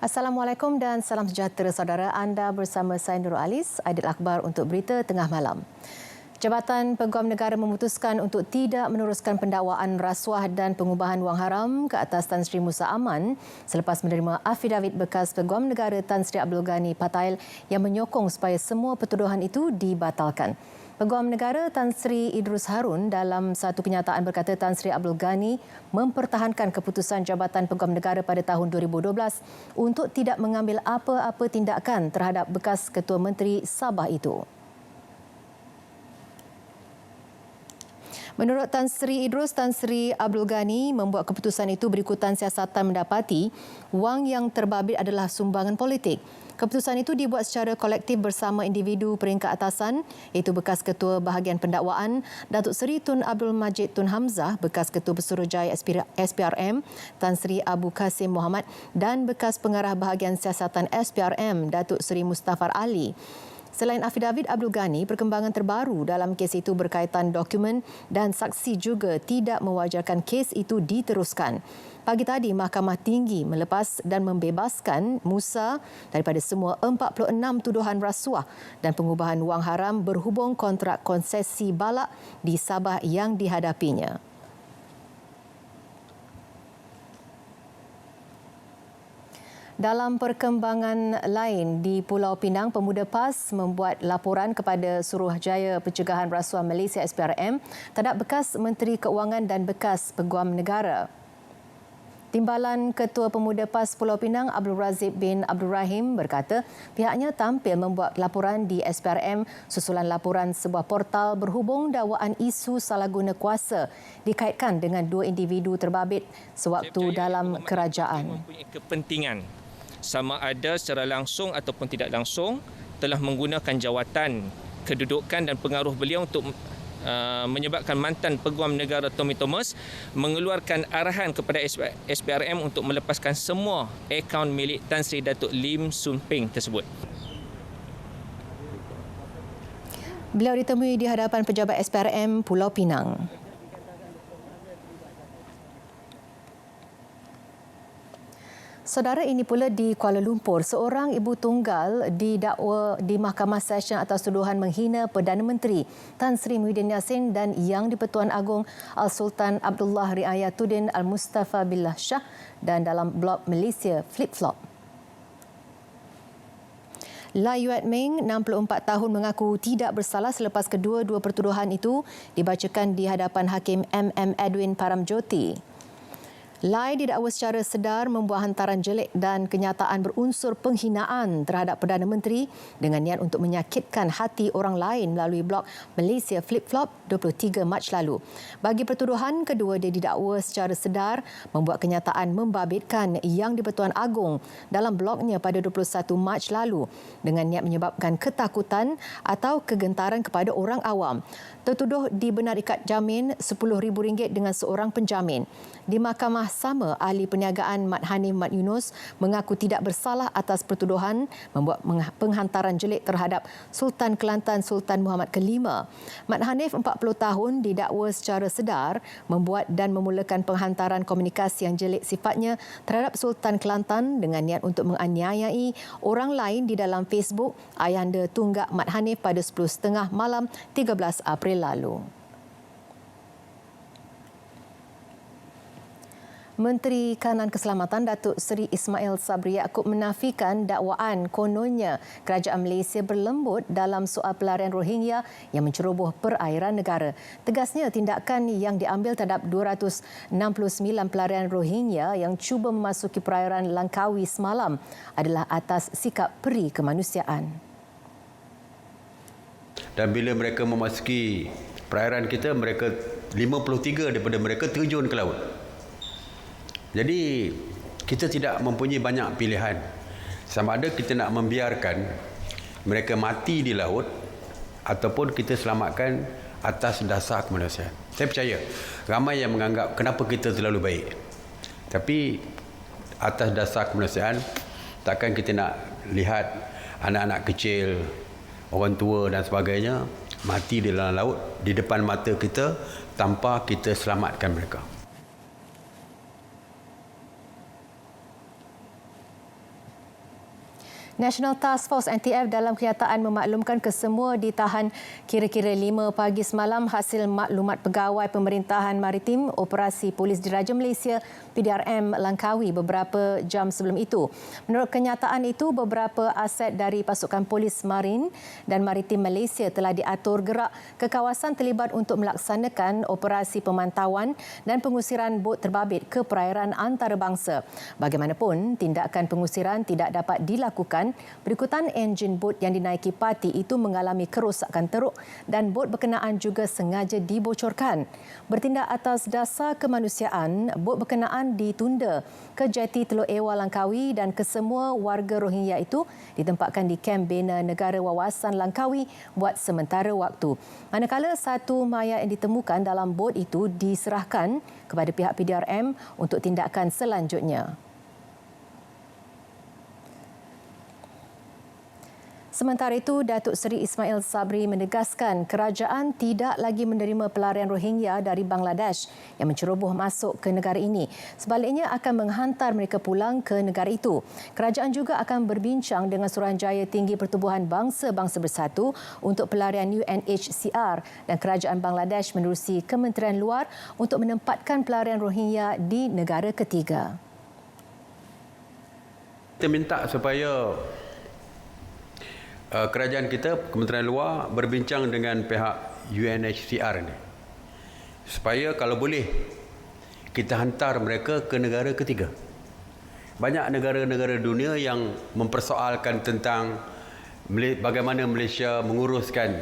Assalamualaikum dan salam sejahtera saudara. Anda bersama saya Nurul Alis, Aidil Akbar untuk Berita Tengah Malam. Jabatan Peguam Negara memutuskan untuk tidak meneruskan pendakwaan rasuah dan pengubahan wang haram ke atas Tan Sri Musa Aman selepas menerima afidavit bekas Peguam Negara Tan Sri Abdul Ghani Patail yang menyokong supaya semua pertuduhan itu dibatalkan. Peguam Negara Tan Sri Idrus Harun dalam satu kenyataan berkata Tan Sri Abdul Ghani mempertahankan keputusan Jabatan Peguam Negara pada tahun 2012 untuk tidak mengambil apa-apa tindakan terhadap bekas Ketua Menteri Sabah itu. Menurut Tan Sri Idrus, Tan Sri Abdul Ghani membuat keputusan itu berikutan siasatan mendapati wang yang terbabit adalah sumbangan politik. Keputusan itu dibuat secara kolektif bersama individu peringkat atasan iaitu bekas Ketua Bahagian Pendakwaan Datuk Seri Tun Abdul Majid Tun Hamzah, bekas Ketua Pesuruhjaya SPRM Tan Sri Abu Kasim Mohamad dan bekas Pengarah Bahagian Siasatan SPRM Datuk Seri Mustafar Ali. Selain afidavit Abdul Ghani, perkembangan terbaru dalam kes itu berkaitan dokumen dan saksi juga tidak mewajarkan kes itu diteruskan. Pagi tadi, Mahkamah Tinggi melepas dan membebaskan Musa daripada semua 46 tuduhan rasuah dan pengubahan wang haram berhubung kontrak konsesi balak di Sabah yang dihadapinya. Dalam perkembangan lain di Pulau Pinang, Pemuda PAS membuat laporan kepada Suruhjaya Pencegahan Rasuah Malaysia SPRM terhadap bekas Menteri Keuangan dan bekas Peguam Negara. Timbalan Ketua Pemuda PAS Pulau Pinang Abdul Razib bin Abdul Rahim berkata pihaknya tampil membuat laporan di SPRM susulan laporan sebuah portal berhubung dakwaan isu salah guna kuasa dikaitkan dengan dua individu terbabit sewaktu dalam kerajaan. Mempunyai kepentingan sama ada secara langsung ataupun tidak langsung telah menggunakan jawatan, kedudukan dan pengaruh beliau untuk menyebabkan mantan Peguam Negara Tommy Thomas mengeluarkan arahan kepada SPRM untuk melepaskan semua akaun milik Tan Sri Datuk Lim Soon Ping tersebut. Beliau ditemui di hadapan pejabat SPRM Pulau Pinang. Saudara, ini pula di Kuala Lumpur, seorang ibu tunggal didakwa di Mahkamah Session atas tuduhan menghina Perdana Menteri Tan Sri Muhyiddin Yassin dan Yang di-Pertuan Agong Al-Sultan Abdullah Riayatuddin Al-Mustafa Billah Shah dan dalam blog Malaysia Flip-Flop. Lai Yuat Ming, 64 tahun, mengaku tidak bersalah selepas kedua-dua pertuduhan itu dibacakan di hadapan Hakim MM Edwin Paramjoti. Lai didakwa secara sedar membuat hantaran jelek dan kenyataan berunsur penghinaan terhadap Perdana Menteri dengan niat untuk menyakitkan hati orang lain melalui blog Malaysia Flip-Flop 23 Mac lalu. Bagi pertuduhan kedua, dia didakwa secara sedar membuat kenyataan membabitkan Yang di-Pertuan Agong dalam blognya pada 21 Mac lalu dengan niat menyebabkan ketakutan atau kegentaran kepada orang awam. Tertuduh dibenar ikat jamin RM10,000 dengan seorang penjamin. Di mahkamah sama, ahli perniagaan Mat Hanif Mat Yunus mengaku tidak bersalah atas pertuduhan membuat penghantaran jelek terhadap Sultan Kelantan Sultan Muhammad V. Mat Hanif, 40 tahun, didakwa secara sedar membuat dan memulakan penghantaran komunikasi yang jelek sifatnya terhadap Sultan Kelantan dengan niat untuk menganiayai orang lain di dalam Facebook ayahanda Tunggak Mat Hanif pada 10.30 malam 13 April lalu. Menteri Kanan Keselamatan Datuk Seri Ismail Sabri Yaakob menafikan dakwaan kononnya kerajaan Malaysia berlembut dalam soal pelarian Rohingya yang menceroboh perairan negara. Tegasnya, tindakan yang diambil terhadap 269 pelarian Rohingya yang cuba memasuki perairan Langkawi semalam adalah atas sikap peri kemanusiaan. Dan bila mereka memasuki perairan kita, mereka 53 daripada mereka terjun ke laut. Jadi kita tidak mempunyai banyak pilihan. Sama ada kita nak membiarkan mereka mati di laut ataupun kita selamatkan atas dasar kemanusiaan. Saya percaya ramai yang menganggap kenapa kita terlalu baik. Tapi atas dasar kemanusiaan, takkan kita nak lihat anak-anak kecil, orang tua dan sebagainya mati di dalam laut di depan mata kita tanpa kita selamatkan mereka. National Task Force NTF dalam kenyataan memaklumkan kesemua ditahan kira-kira 5 pagi semalam hasil maklumat Pegawai Pemerintahan Maritim Operasi Polis Diraja Malaysia PDRM Langkawi beberapa jam sebelum itu. Menurut kenyataan itu, beberapa aset dari pasukan polis marin dan maritim Malaysia telah diatur gerak ke kawasan terlibat untuk melaksanakan operasi pemantauan dan pengusiran bot terbabit ke perairan antarabangsa. Bagaimanapun, tindakan pengusiran tidak dapat dilakukan berikutan enjin bot yang dinaiki parti itu mengalami kerosakan teruk dan bot berkenaan juga sengaja dibocorkan. Bertindak atas dasar kemanusiaan, bot berkenaan ditunda ke jeti Teluk Ewa Langkawi dan kesemua warga Rohingya itu ditempatkan di kem bina negara wawasan Langkawi buat sementara waktu. Manakala satu mayat yang ditemukan dalam bot itu diserahkan kepada pihak PDRM untuk tindakan selanjutnya. Sementara itu, Datuk Seri Ismail Sabri menegaskan kerajaan tidak lagi menerima pelarian Rohingya dari Bangladesh yang menceroboh masuk ke negara ini. Sebaliknya akan menghantar mereka pulang ke negara itu. Kerajaan juga akan berbincang dengan Suruhanjaya Tinggi Pertubuhan Bangsa-Bangsa Bersatu untuk pelarian UNHCR dan kerajaan Bangladesh menerusi Kementerian Luar untuk menempatkan pelarian Rohingya di negara ketiga. Kita minta supaya kerajaan kita, Kementerian Luar berbincang dengan pihak UNHCR ni supaya kalau boleh kita hantar mereka ke negara ketiga. Banyak negara-negara dunia yang mempersoalkan tentang bagaimana Malaysia menguruskan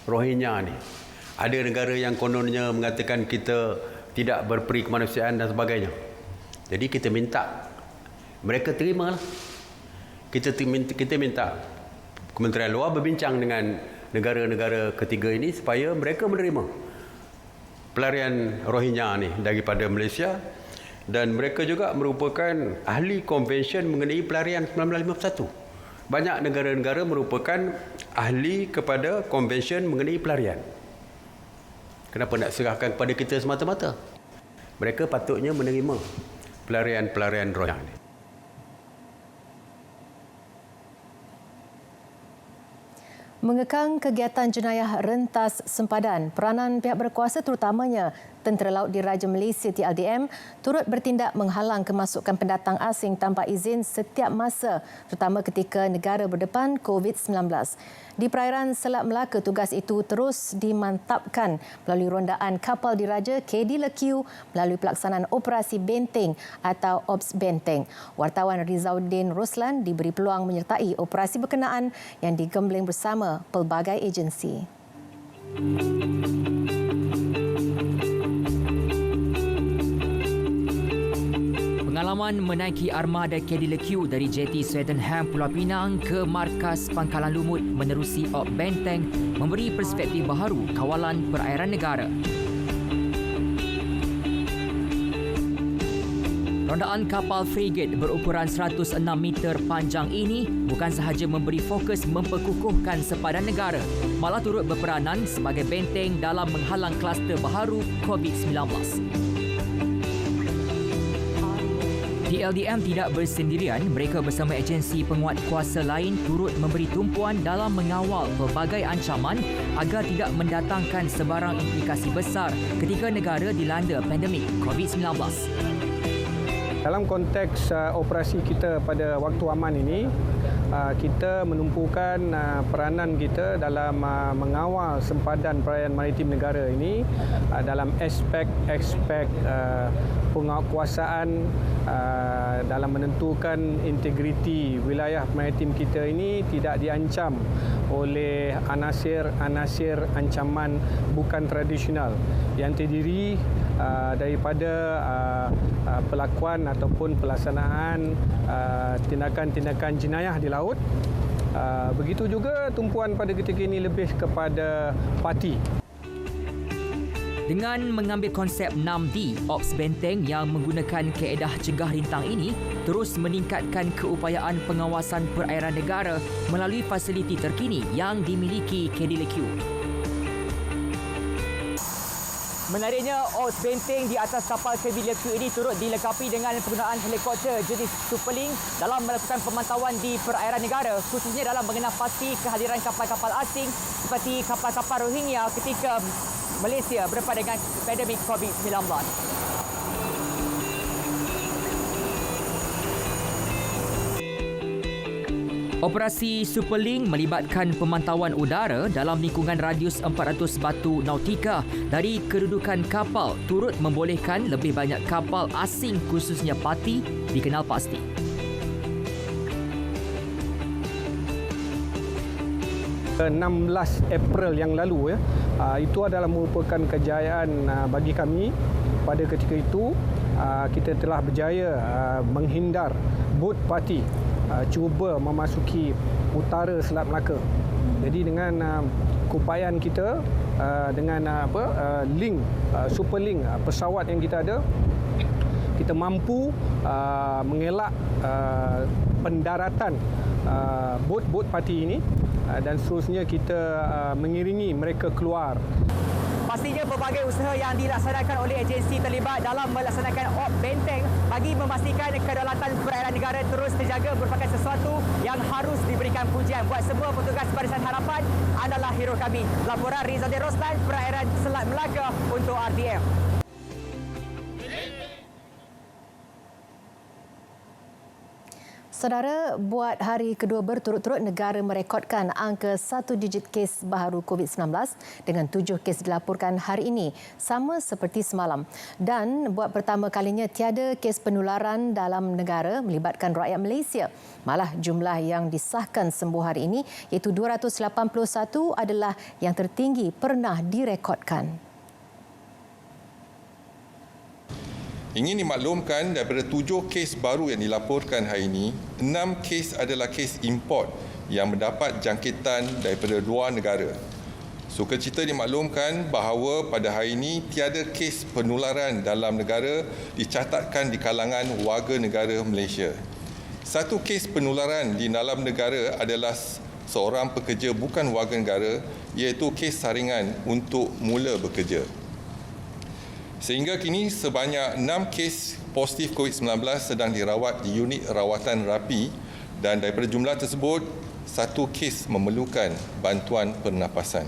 Rohingya ni. Ada negara yang kononnya mengatakan kita tidak berperi kemanusiaan dan sebagainya. Jadi kita minta mereka terimalah. Kita minta Kementerian Luar berbincang dengan negara-negara ketiga ini supaya mereka menerima pelarian Rohingya ni daripada Malaysia, dan mereka juga merupakan ahli konvensyen mengenai pelarian 1951. Banyak negara-negara merupakan ahli kepada konvensyen mengenai pelarian. Kenapa nak serahkan kepada kita semata-mata? Mereka patutnya menerima pelarian-pelarian Rohingya ni. Mengekang kegiatan jenayah rentas sempadan, peranan pihak berkuasa terutamanya Tentera Laut Diraja Malaysia TLDM turut bertindak menghalang kemasukan pendatang asing tanpa izin setiap masa, terutama ketika negara berdepan COVID-19. Di perairan Selat Melaka, tugas itu terus dimantapkan melalui rondaan kapal diraja KD Lekiu melalui pelaksanaan operasi benteng atau Ops Benteng. Wartawan Rizauddin Roslan diberi peluang menyertai operasi berkenaan yang digembling bersama pelbagai agensi. Pengalaman menaiki armada KD Lekiu dari jeti Sydenham Pulau Pinang ke markas Pangkalan Lumut menerusi Op Benteng memberi perspektif baharu kawalan perairan negara. Rondaan kapal frigate berukuran 106 meter panjang ini bukan sahaja memberi fokus memperkukuhkan sepadan negara, malah turut berperanan sebagai benteng dalam menghalang kluster baharu COVID-19. TLDM tidak bersendirian, mereka bersama agensi penguat kuasa lain turut memberi tumpuan dalam mengawal pelbagai ancaman agar tidak mendatangkan sebarang implikasi besar ketika negara dilanda pandemik COVID-19. Dalam konteks operasi kita pada waktu aman ini, kita menumpukan peranan kita dalam mengawal sempadan perairan maritim negara ini dalam aspek-aspek penguatkuasaan dalam menentukan integriti wilayah maritim kita ini tidak diancam oleh anasir-anasir ancaman bukan tradisional yang terdiri daripada pelakuan ataupun pelaksanaan tindakan-tindakan jenayah di laut. Begitu juga tumpuan pada ketika ini lebih kepada parti. Dengan mengambil konsep 6D, Ops Benteng yang menggunakan kaedah cegah rintang ini terus meningkatkan keupayaan pengawasan perairan negara melalui fasiliti terkini yang dimiliki KD Lekiu. Menariknya, os benteng di atas kapal Sevilla Q ini turut dilengkapi dengan penggunaan helikopter jenis Superlink dalam melakukan pemantauan di perairan negara, khususnya dalam mengenal pasti kehadiran kapal-kapal asing seperti kapal-kapal Rohingya ketika Malaysia berdepan dengan pandemik COVID-19. Operasi Superlink melibatkan pemantauan udara dalam lingkungan radius 400 batu nautika dari kedudukan kapal turut membolehkan lebih banyak kapal asing khususnya parti dikenal pasti. 16 April yang lalu itu adalah merupakan kejayaan bagi kami. Pada ketika itu kita telah berjaya menghindar bot parti cuba memasuki utara Selat Melaka. Jadi dengan keupayaan kita dengan link Superlink pesawat yang kita ada, kita mampu mengelak pendaratan bot-bot parti ini dan seterusnya kita mengiringi mereka keluar. Pastinya pelbagai usaha yang dilaksanakan oleh agensi terlibat dalam melaksanakan op benteng bagi memastikan kedaulatan perairan negara terus terjaga merupakan sesuatu yang harus diberikan pujian. Buat semua petugas Barisan Harapan adalah hero kami. Laporan Rizadin Roslan, perairan Selat Melaka untuk RTM. Saudara, buat hari kedua berturut-turut negara merekodkan angka 1 digit kes baharu COVID-19 dengan 7 kes dilaporkan hari ini, sama seperti semalam. Dan buat pertama kalinya tiada kes penularan dalam negara melibatkan rakyat Malaysia. Malah jumlah yang disahkan sembuh hari ini iaitu 281 adalah yang tertinggi pernah direkodkan. Ingin dimaklumkan daripada 7 kes baru yang dilaporkan hari ini, 6 kes adalah kes import yang mendapat jangkitan daripada luar negara. Sukacita dimaklumkan bahawa pada hari ini tiada kes penularan dalam negara dicatatkan di kalangan warga negara Malaysia. Satu kes penularan di dalam negara adalah seorang pekerja bukan warga negara, iaitu kes saringan untuk mula bekerja. Sehingga kini sebanyak 6 kes positif COVID-19 sedang dirawat di unit rawatan rapi dan daripada jumlah tersebut, 1 kes memerlukan bantuan pernafasan.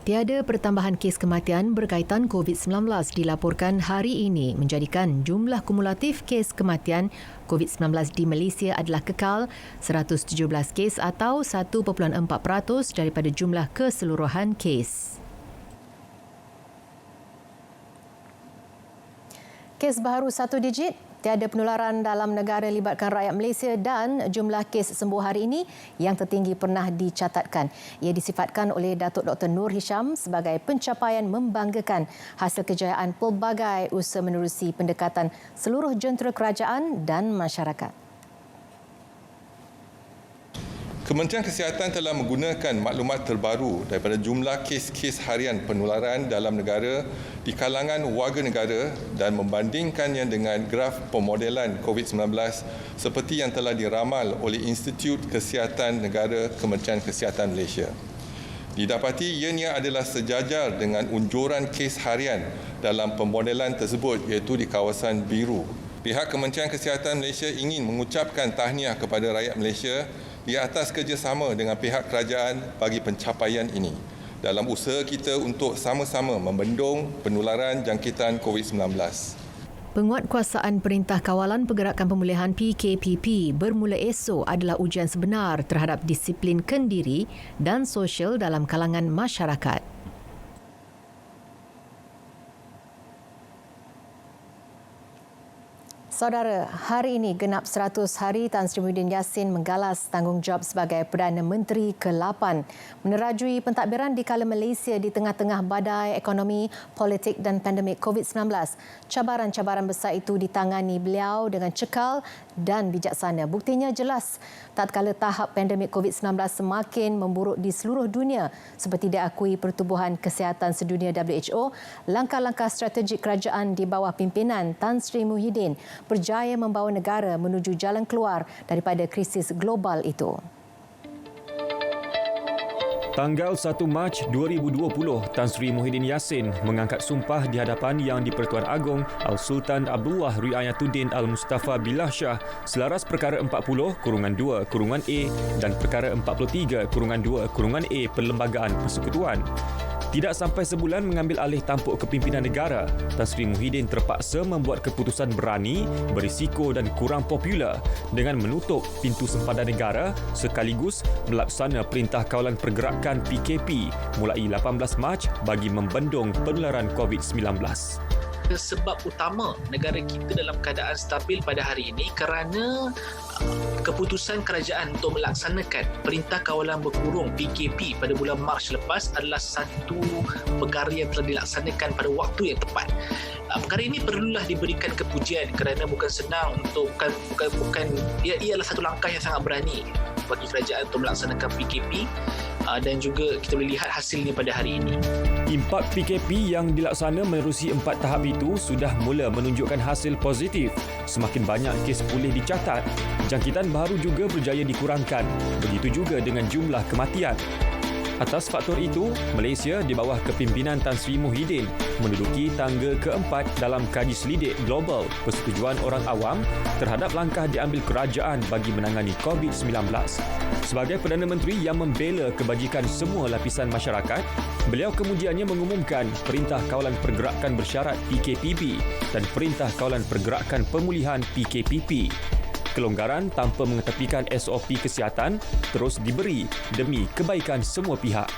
Tiada pertambahan kes kematian berkaitan COVID-19 dilaporkan hari ini menjadikan jumlah kumulatif kes kematian COVID-19 di Malaysia adalah kekal 117 kes atau 1.4% daripada jumlah keseluruhan kes. Kes baharu 1 digit, tiada penularan dalam negara libatkan rakyat Malaysia dan jumlah kes sembuh hari ini yang tertinggi pernah dicatatkan. Ia disifatkan oleh Datuk Dr. Nur Hisham sebagai pencapaian membanggakan hasil kejayaan pelbagai usaha menerusi pendekatan seluruh jentera kerajaan dan masyarakat. Kementerian Kesihatan telah menggunakan maklumat terbaru daripada jumlah kes-kes harian penularan dalam negara di kalangan warga negara dan membandingkannya dengan graf pemodelan COVID-19 seperti yang telah diramal oleh Institut Kesihatan Negara Kementerian Kesihatan Malaysia. Didapati ianya adalah sejajar dengan unjuran kes harian dalam pemodelan tersebut iaitu di kawasan biru. Pihak Kementerian Kesihatan Malaysia ingin mengucapkan tahniah kepada rakyat Malaysia di atas kerjasama dengan pihak kerajaan bagi pencapaian ini dalam usaha kita untuk sama-sama membendung penularan jangkitan COVID-19. Penguatkuasaan Perintah Kawalan Pergerakan Pemulihan PKPP bermula esok adalah ujian sebenar terhadap disiplin kendiri dan sosial dalam kalangan masyarakat. Saudara, hari ini genap 100 hari Tan Sri Muhyiddin Yassin menggalas tanggungjawab sebagai Perdana Menteri ke-8 menerajui pentadbiran di kala Malaysia di tengah-tengah badai ekonomi, politik dan pandemik COVID-19. Cabaran-cabaran besar itu ditangani beliau dengan cekal dan bijaksana. Buktinya jelas, tatkala tahap pandemik COVID-19 semakin memburuk di seluruh dunia seperti diakui Pertubuhan Kesihatan Sedunia WHO, langkah-langkah strategik kerajaan di bawah pimpinan Tan Sri Muhyiddin berjaya membawa negara menuju jalan keluar daripada krisis global itu. Tanggal 1 Mac 2020, Tan Sri Muhyiddin Yassin mengangkat sumpah di hadapan Yang di-Pertuan Agong Al-Sultan Abdullah Riayatuddin Al-Mustafa Billah Shah selaras perkara 40-2-A dan perkara 43-2-A Perlembagaan Persekutuan. Tidak sampai sebulan mengambil alih tampuk kepimpinan negara, Tan Sri Muhyiddin terpaksa membuat keputusan berani, berisiko dan kurang popular dengan menutup pintu sempadan negara sekaligus melaksana Perintah Kawalan Pergerakan PKP mulai 18 Mac bagi membendung penularan COVID-19. Sebab utama negara kita dalam keadaan stabil pada hari ini kerana keputusan kerajaan untuk melaksanakan Perintah Kawalan Berkurung PKP pada bulan Mac lepas adalah satu perkara yang telah dilaksanakan pada waktu yang tepat. Perkara ini perlulah diberikan kepujian kerana bukan senang untuk bukan ia adalah satu langkah yang sangat berani bagi kerajaan untuk melaksanakan PKP dan juga kita boleh lihat hasilnya pada hari ini. Impak PKP yang dilaksana menerusi 4 tahap itu sudah mula menunjukkan hasil positif. Semakin banyak kes pulih dicatat. Jangkitan baru juga berjaya dikurangkan. Begitu juga dengan jumlah kematian. Atas faktor itu, Malaysia di bawah kepimpinan Tan Sri Muhyiddin menduduki tangga keempat dalam kaji selidik global persetujuan orang awam terhadap langkah diambil kerajaan bagi menangani COVID-19. Sebagai Perdana Menteri yang membela kebajikan semua lapisan masyarakat, beliau kemudiannya mengumumkan Perintah Kawalan Pergerakan Bersyarat PKPB dan Perintah Kawalan Pergerakan Pemulihan PKPP. Kelonggaran tanpa mengetepikan SOP kesihatan terus diberi demi kebaikan semua pihak.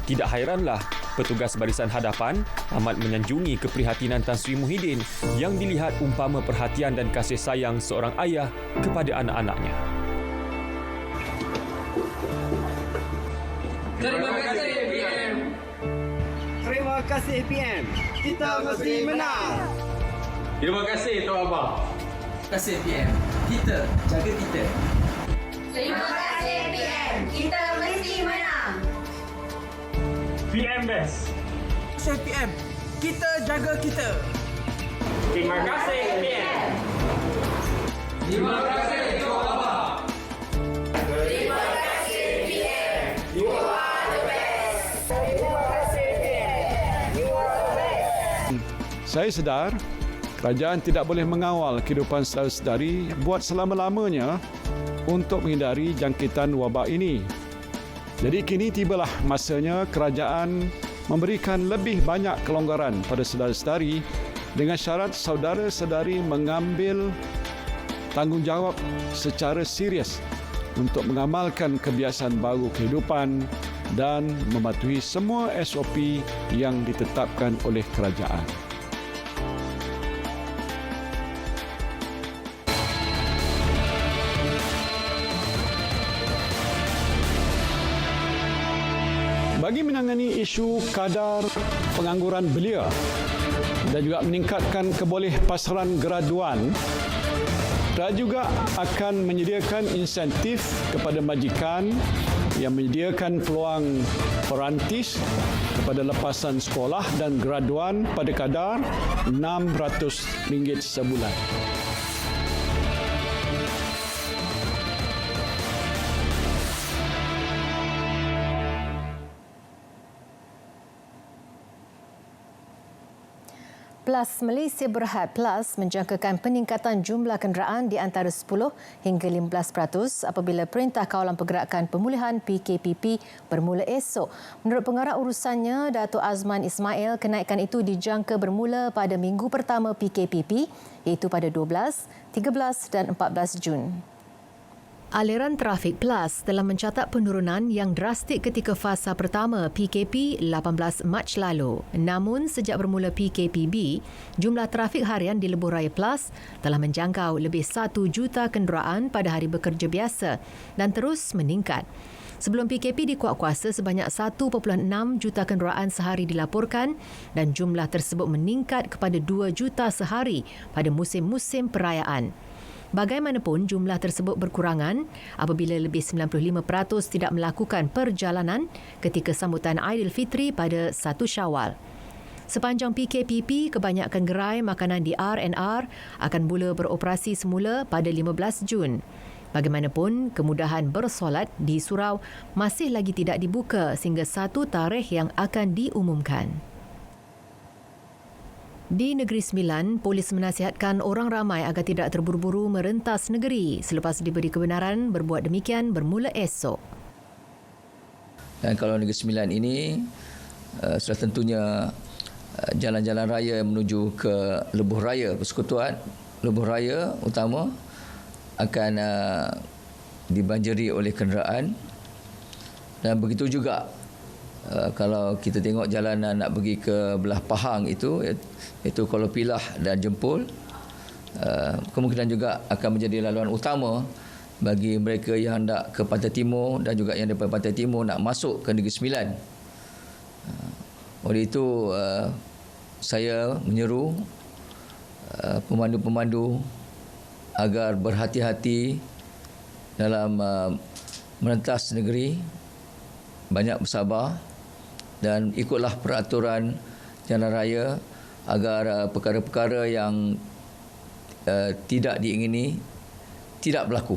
Tidak hairanlah petugas barisan hadapan amat menyanjungi keprihatinan Tan Sri Muhyiddin yang dilihat umpama perhatian dan kasih sayang seorang ayah kepada anak-anaknya. Terima kasih APM. Terima kasih APM. Kita mesti menang. Terima kasih Tuan Abang. Terima kasih APM. Kita jaga kita. Terima kasih APM. Kita mesti menang. PM best. Terima kasih APM. Kita jaga kita. Terima kasih APM. Terima kasih Tuan Abang. Terima kasih APM. You are the best. Terima kasih APM. You are the best. Saya sedar kerajaan tidak boleh mengawal kehidupan saudara-saudari buat selama-lamanya untuk menghindari jangkitan wabak ini. Jadi kini tibalah masanya kerajaan memberikan lebih banyak kelonggaran pada saudara-saudari dengan syarat saudara-saudari mengambil tanggungjawab secara serius untuk mengamalkan kebiasaan baru kehidupan dan mematuhi semua SOP yang ditetapkan oleh kerajaan. Bagi menangani isu kadar pengangguran belia dan juga meningkatkan keboleh pasaran graduan, kerajaan juga akan menyediakan insentif kepada majikan yang menyediakan peluang perantis kepada lepasan sekolah dan graduan pada kadar RM600 sebulan. Plus Malaysia Berhad Plus menjangkakan peningkatan jumlah kenderaan di antara 10 hingga 15% apabila Perintah Kawalan Pergerakan Pemulihan PKPP bermula esok. Menurut pengarah urusannya, Datuk Azman Ismail, kenaikan itu dijangka bermula pada minggu pertama PKPP iaitu pada 12, 13 dan 14 Jun. Aliran Trafik Plus telah mencatat penurunan yang drastik ketika fasa pertama PKP 18 Mac lalu. Namun, sejak bermula PKPB, jumlah trafik harian di Lebuh Raya Plus telah menjangkau lebih 1 juta kenderaan pada hari bekerja biasa dan terus meningkat. Sebelum PKP dikuatkuasa, sebanyak 1.6 juta kenderaan sehari dilaporkan dan jumlah tersebut meningkat kepada 2 juta sehari pada musim-musim perayaan. Bagaimanapun, jumlah tersebut berkurangan apabila lebih 95% tidak melakukan perjalanan ketika sambutan Aidilfitri pada 1 Syawal. Sepanjang PKPP, kebanyakan gerai makanan di R&R akan mula beroperasi semula pada 15 Jun. Bagaimanapun, kemudahan bersolat di surau masih lagi tidak dibuka sehingga satu tarikh yang akan diumumkan. Di Negeri Sembilan, polis menasihatkan orang ramai agar tidak terburu-buru merentas negeri selepas diberi kebenaran berbuat demikian bermula esok. Dan kalau Negeri Sembilan ini sudah tentunya jalan-jalan raya menuju ke Lebuh Raya Persekutuan, Lebuh Raya utama akan dibanjiri oleh kenderaan. Dan begitu juga kalau kita tengok jalanan nak pergi ke belah Pahang iaitu Kuala Pilah dan Jempol, kemungkinan juga akan menjadi laluan utama bagi mereka yang hendak ke Pantai Timur dan juga yang daripada Pantai Timur nak masuk ke Negeri Sembilan. Oleh itu, saya menyeru pemandu-pemandu agar berhati-hati dalam merentas negeri, banyak bersabar dan ikutlah peraturan jalan raya agar perkara-perkara yang tidak diingini tidak berlaku.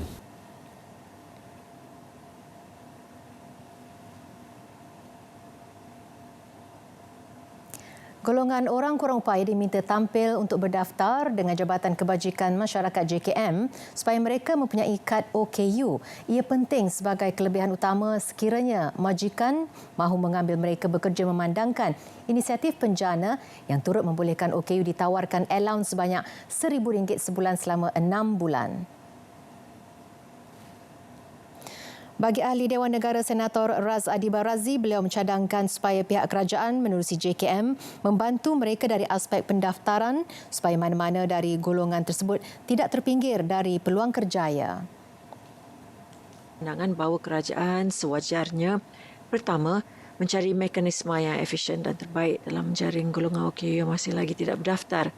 Golongan orang kurang upaya diminta tampil untuk berdaftar dengan Jabatan Kebajikan Masyarakat JKM supaya mereka mempunyai kad OKU. Ia penting sebagai kelebihan utama sekiranya majikan mahu mengambil mereka bekerja memandangkan inisiatif penjana yang turut membolehkan OKU ditawarkan allowance sebanyak RM1,000 sebulan selama 6 bulan. Bagi ahli Dewan Negara Senator Raz Adiba Razi, beliau mencadangkan supaya pihak kerajaan menerusi JKM membantu mereka dari aspek pendaftaran supaya mana-mana dari golongan tersebut tidak terpinggir dari peluang kerjaya. Pandangan bahawa kerajaan sewajarnya pertama mencari mekanisme yang efisien dan terbaik dalam menjaring golongan OKU yang masih lagi tidak berdaftar.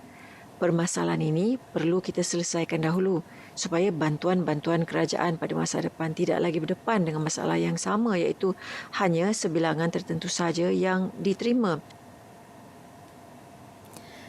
Permasalahan ini perlu kita selesaikan dahulu supaya bantuan-bantuan kerajaan pada masa depan tidak lagi berdepan dengan masalah yang sama iaitu hanya sebilangan tertentu saja yang diterima.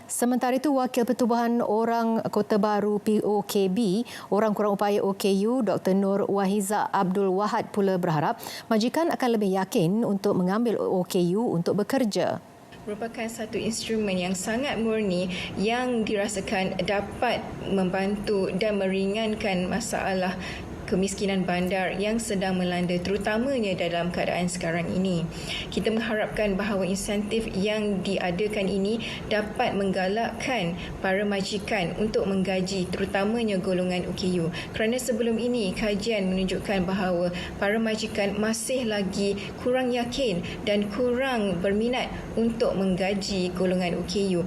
Sementara itu, Wakil Pertubuhan Orang Kota Baru POKB, Orang Kurang Upaya OKU, Dr. Nur Wahiza Abdul Wahad pula berharap majikan akan lebih yakin untuk mengambil OKU untuk bekerja. Merupakan satu instrumen yang sangat murni yang dirasakan dapat membantu dan meringankan masalah kemiskinan bandar yang sedang melanda terutamanya dalam keadaan sekarang ini. Kita mengharapkan bahawa insentif yang diadakan ini dapat menggalakkan para majikan untuk menggaji terutamanya golongan OKU. Kerana sebelum ini kajian menunjukkan bahawa para majikan masih lagi kurang yakin dan kurang berminat untuk menggaji golongan OKU.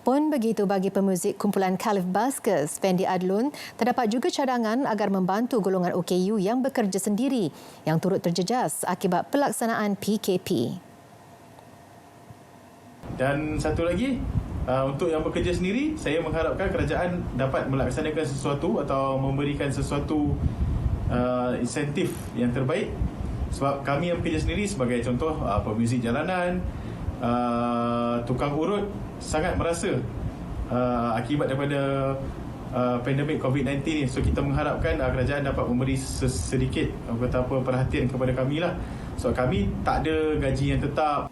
Pun begitu bagi pemuzik kumpulan Khalif Baskers, Fendi Adlun, terdapat juga cadangan agar membantu golongan OKU yang bekerja sendiri yang turut terjejas akibat pelaksanaan PKP. Dan satu lagi, untuk yang bekerja sendiri, saya mengharapkan kerajaan dapat melaksanakan sesuatu atau memberikan sesuatu insentif yang terbaik. Sebab kami yang bekerja sendiri sebagai contoh pemuzik jalanan, tukang urut sangat merasa akibat daripada pandemik COVID-19 ni. So kita mengharapkan kerajaan dapat memberi sedikit perhatian kepada kami lah. So kami tak ada gaji yang tetap.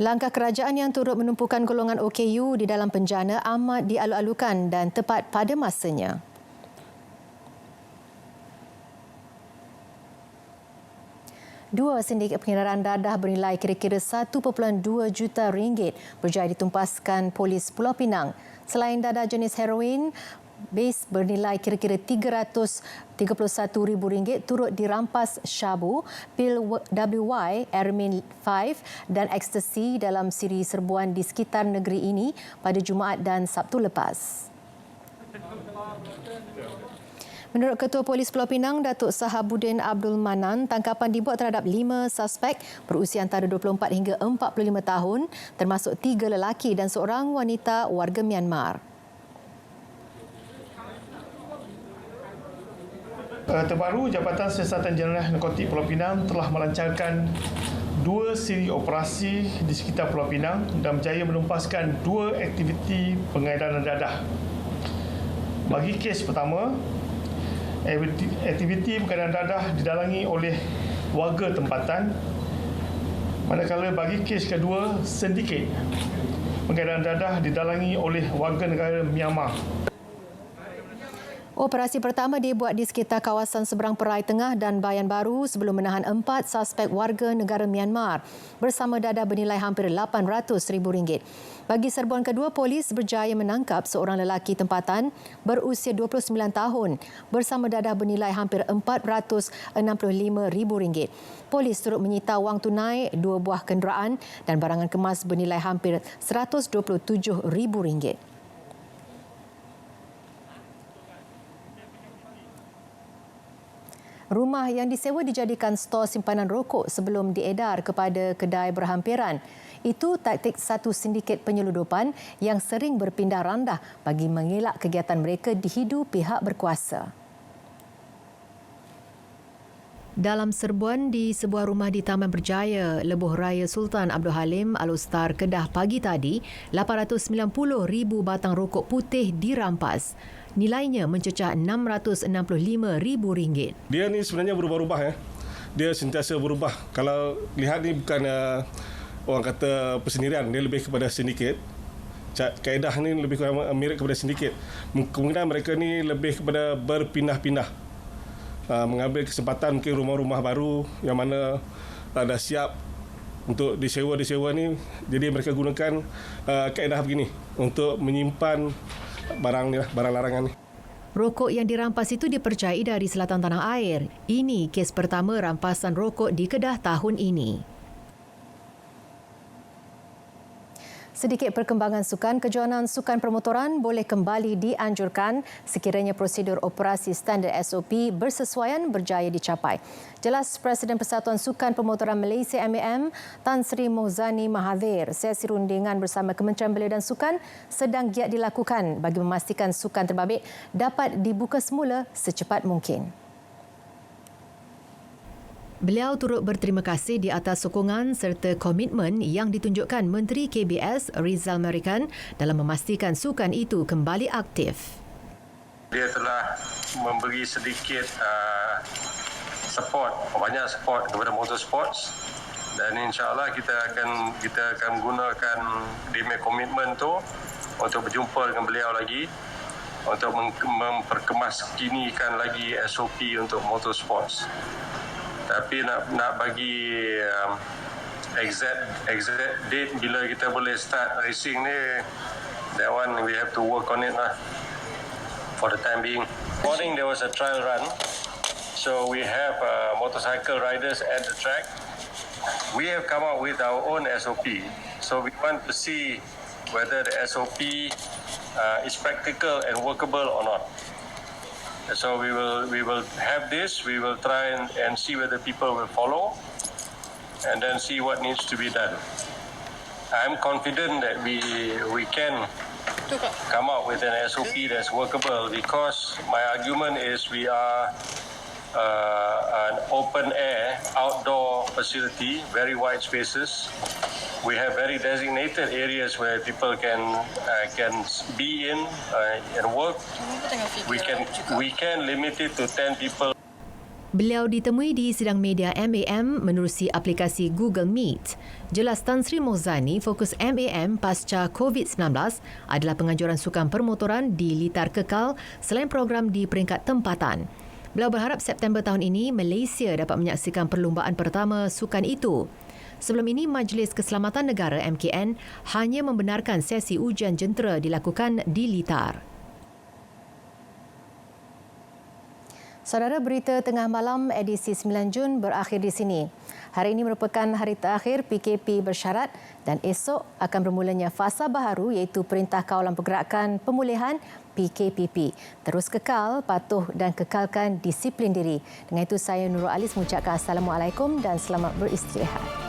Langkah kerajaan yang turut menumpukan golongan OKU di dalam penjana amat dialu-alukan dan tepat pada masanya. Dua sindiket pengedaran dadah bernilai kira-kira RM1.2 juta berjaya ditumpaskan polis Pulau Pinang. Selain dadah jenis heroin, base bernilai kira-kira RM331,000 turut dirampas syabu, pil WY, Ermin 5 dan ekstasi dalam siri serbuan di sekitar negeri ini pada Jumaat dan Sabtu lepas. Menurut Ketua Polis Pulau Pinang, Datuk Sahabuddin Abdul Manan, tangkapan dibuat terhadap 5 suspek berusia antara 24 hingga 45 tahun, termasuk 3 lelaki dan seorang wanita warga Myanmar. Terbaru, Jabatan Siasatan Jenayah Narkotik Pulau Pinang telah melancarkan 2 siri operasi di sekitar Pulau Pinang dan berjaya menumpaskan 2 aktiviti pengedaran dadah. Bagi kes pertama, Aktiviti pengadaan dadah didalangi oleh warga tempatan, manakala bagi kes kedua, sindiket pengadaan dadah didalangi oleh warga negara Myanmar. Operasi pertama dibuat di sekitar kawasan seberang Perai Tengah dan Bayan Baru sebelum menahan 4 suspek warga negara Myanmar bersama dadah bernilai hampir RM800,000. Bagi serbuan kedua, polis berjaya menangkap seorang lelaki tempatan berusia 29 tahun bersama dadah bernilai hampir RM465,000. Polis turut menyita wang tunai, 2 buah kenderaan dan barangan kemas bernilai hampir RM127,000. Rumah yang disewa dijadikan stor simpanan rokok sebelum diedar kepada kedai berhampiran. Itu taktik satu sindiket penyeludupan yang sering berpindah randah bagi mengelak kegiatan mereka dihidu pihak berkuasa. Dalam serbuan di sebuah rumah di Taman Berjaya, Lebuh Raya Sultan Abdul Halim Al-Ustar, Kedah pagi tadi, 890,000 batang rokok putih dirampas. Nilainya mencecah RM665,000. Dia ni sebenarnya berubah-ubah. Dia sentiasa berubah. Kalau lihat ni bukan orang kata persendirian, dia lebih kepada sindiket. Kaedah ni lebih mirip kepada sindiket. Kemungkinan mereka ni lebih kepada berpindah-pindah. Mengambil kesempatan mungkin rumah-rumah baru yang mana dah siap untuk disewa ni. Jadi mereka gunakan kaedah begini untuk menyimpan barang larangan ni. Rokok yang dirampas itu dipercayai dari selatan tanah air. Ini kes pertama rampasan rokok di Kedah tahun ini. Sedikit perkembangan sukan, kejohanan sukan permotoran boleh kembali dianjurkan sekiranya prosedur operasi standard SOP bersesuaian berjaya dicapai. Jelas Presiden Persatuan Sukan Permotoran Malaysia MAM, Tan Sri Mohzani Mahathir, sesi rundingan bersama Kementerian Belia dan Sukan sedang giat dilakukan bagi memastikan sukan terbabit dapat dibuka semula secepat mungkin. Beliau turut berterima kasih di atas sokongan serta komitmen yang ditunjukkan Menteri KBS Rizal Merican dalam memastikan sukan itu kembali aktif. Dia telah memberi sedikit banyak support kepada motorsports dan insya-Allah kita akan gunakan demi komitmen tu untuk berjumpa dengan beliau lagi untuk memperkemaskinikan lagi SOP untuk motorsports. Tapi nak bagi exact date bila kita boleh start racing ni, that one we have to work on it lah for the time being. Morning there was a trial run, so we have motorcycle riders at the track. We have come up with our own SOP, so we want to see whether the SOP is practical and workable or not. So we will have this. We will try and see whether people will follow, and then see what needs to be done. I'm confident that we can come up with an SOP that's workable because my argument is we are an open air outdoor facility, very wide spaces. We have very designated areas where people can be in and work. We can limit it to 10 people. Beliau ditemui di sidang media MAM menerusi aplikasi Google Meet. Jelas Tan Sri Mohzani fokus MAM pasca COVID-19 adalah penganjuran sukan permotoran di litar kekal selain program di peringkat tempatan. Beliau berharap September tahun ini Malaysia dapat menyaksikan perlumbaan pertama sukan itu. Sebelum ini, Majlis Keselamatan Negara MKN hanya membenarkan sesi ujian jentera dilakukan di litar. Saudara, berita tengah malam edisi 9 Jun berakhir di sini. Hari ini merupakan hari terakhir PKP bersyarat dan esok akan bermulanya fasa baharu iaitu Perintah Kawalan Pergerakan Pemulihan PKPP. Terus kekal, patuh dan kekalkan disiplin diri. Dengan itu saya Nurul Alis mengucapkan Assalamualaikum dan selamat beristirahat.